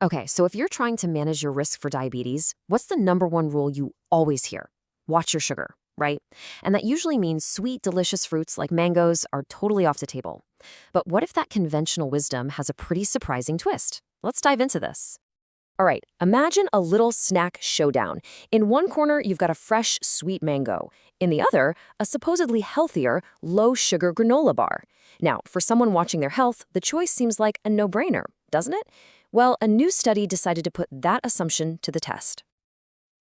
Okay, so if you're trying to manage your risk for diabetes, what's the number one rule you always hear? Watch your sugar, right? And that usually means sweet, delicious fruits like mangoes are totally off the table. But what if that conventional wisdom has a pretty surprising twist? Let's dive into this. All right, imagine a little snack showdown. In one corner, you've got a fresh, sweet mango. In the other, a supposedly healthier, low-sugar granola bar. Now, for someone watching their health, the choice seems like a no-brainer, doesn't it? Well, a new study decided to put that assumption to the test.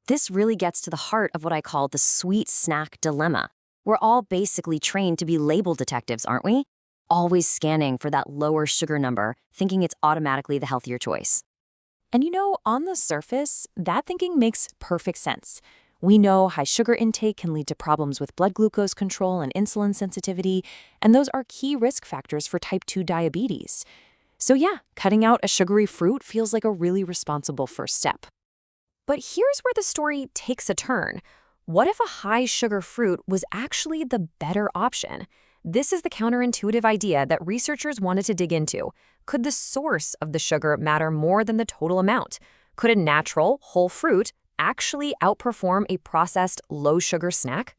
This really gets to the heart of what I call the sweet snack dilemma. We're all basically trained to be label detectives, aren't we? Always scanning for that lower sugar number, thinking it's automatically the healthier choice. And on the surface, that thinking makes perfect sense. We know high sugar intake can lead to problems with blood glucose control and insulin sensitivity, and those are key risk factors for type 2 diabetes. So yeah, cutting out a sugary fruit feels like a really responsible first step. But here's where the story takes a turn. What if a high sugar fruit was actually the better option? This is the counterintuitive idea that researchers wanted to dig into. Could the source of the sugar matter more than the total amount? Could a natural, whole fruit actually outperform a processed, low-sugar snack?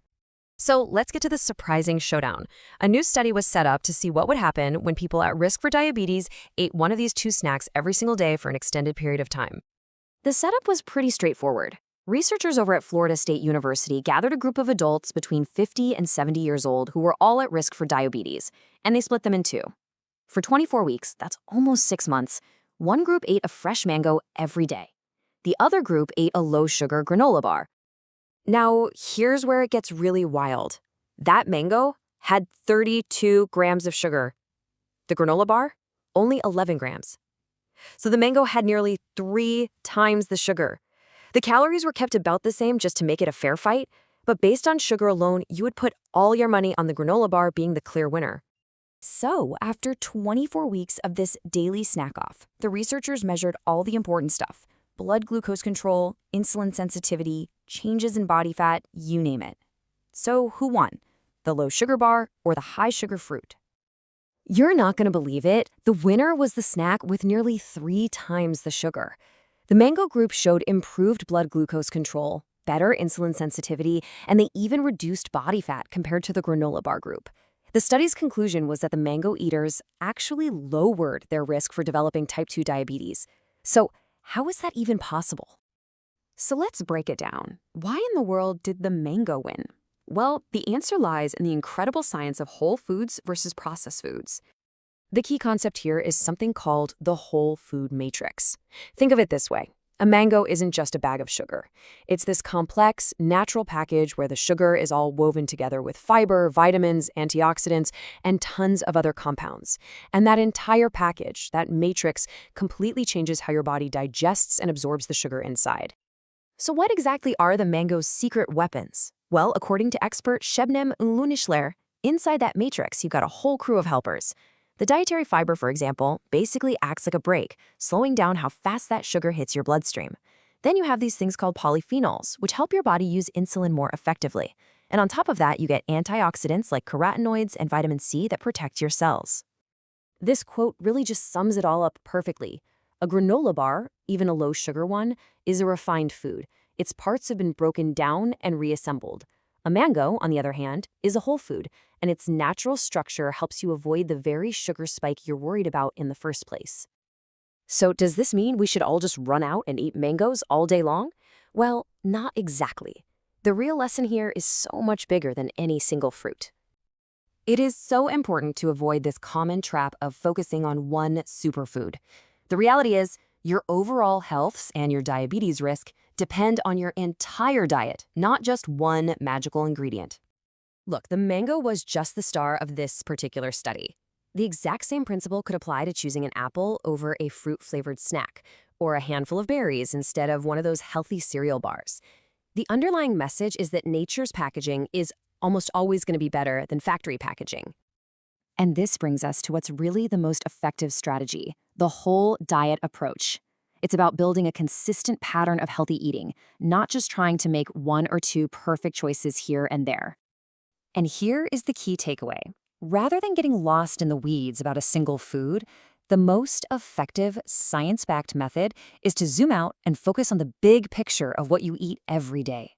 So let's get to the surprising showdown. A new study was set up to see what would happen when people at risk for diabetes ate one of these two snacks every single day for an extended period of time. The setup was pretty straightforward. Researchers over at Florida State University gathered a group of adults between 50 and 70 years old who were all at risk for diabetes, and they split them in two. For 24 weeks, that's almost 6 months, one group ate a fresh mango every day. The other group ate a low-sugar granola bar. Now, here's where it gets really wild. That mango had 32 grams of sugar. The granola bar, only 11 grams. So the mango had nearly 3 times the sugar. The calories were kept about the same just to make it a fair fight, but based on sugar alone, you would put all your money on the granola bar being the clear winner. So, after 24 weeks of this daily snack-off, the researchers measured all the important stuff: blood glucose control, insulin sensitivity, changes in body fat, you name it. So, who won? The low-sugar bar or the high-sugar fruit? You're not going to believe it. The winner was the snack with nearly 3 times the sugar. The mango group showed improved blood glucose control, better insulin sensitivity, and they even reduced body fat compared to the granola bar group. The study's conclusion was that the mango eaters actually lowered their risk for developing type 2 diabetes. So, how is that even possible? So let's break it down. Why in the world did the mango win? Well, the answer lies in the incredible science of whole foods versus processed foods. The key concept here is something called the whole food matrix. Think of it this way. A mango isn't just a bag of sugar. It's this complex, natural package where the sugar is all woven together with fiber, vitamins, antioxidants, and tons of other compounds. And that entire package, that matrix, completely changes how your body digests and absorbs the sugar inside. So what exactly are the mango's secret weapons? Well, according to expert Shebnem Unlunishler, inside that matrix, you've got a whole crew of helpers. The dietary fiber, for example, basically acts like a brake, slowing down how fast that sugar hits your bloodstream. Then you have these things called polyphenols, which help your body use insulin more effectively. And on top of that, you get antioxidants like carotenoids and vitamin C that protect your cells. This quote really just sums it all up perfectly. A granola bar, even a low-sugar one, is a refined food. Its parts have been broken down and reassembled. A mango, on the other hand, is a whole food, and its natural structure helps you avoid the very sugar spike you're worried about in the first place. So does this mean we should all just run out and eat mangoes all day long? Well, not exactly. The real lesson here is so much bigger than any single fruit. It is so important to avoid this common trap of focusing on one superfood. The reality is, your overall health and your diabetes risk depend on your entire diet, not just one magical ingredient. Look, the mango was just the star of this particular study. The exact same principle could apply to choosing an apple over a fruit-flavored snack, or a handful of berries instead of one of those healthy cereal bars. The underlying message is that nature's packaging is almost always going to be better than factory packaging. And this brings us to what's really the most effective strategy, the whole diet approach. It's about building a consistent pattern of healthy eating, not just trying to make one or two perfect choices here and there. And here is the key takeaway. Rather than getting lost in the weeds about a single food, The most effective, science-backed method is to zoom out and focus on the big picture of what you eat every day.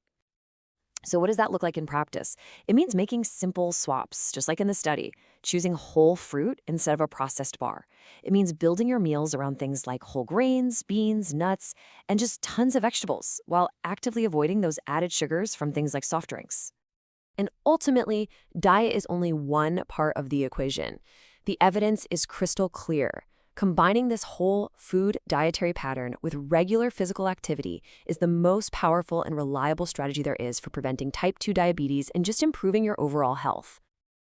So what does that look like in practice? It means making simple swaps, just like in the study, choosing whole fruit instead of a processed bar. It means building your meals around things like whole grains, beans, nuts, and just tons of vegetables, while actively avoiding those added sugars from things like soft drinks. And ultimately, diet is only one part of the equation. The evidence is crystal clear. Combining this whole food dietary pattern with regular physical activity is the most powerful and reliable strategy there is for preventing type 2 diabetes and just improving your overall health.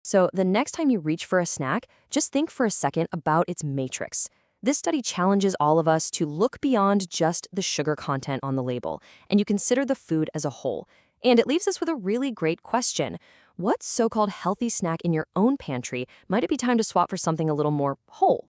So the next time you reach for a snack, just think for a second about its matrix. This study challenges all of us to look beyond just the sugar content on the label, and you consider the food as a whole. And it leaves us with a really great question. What so-called healthy snack in your own pantry might it be time to swap for something a little more whole?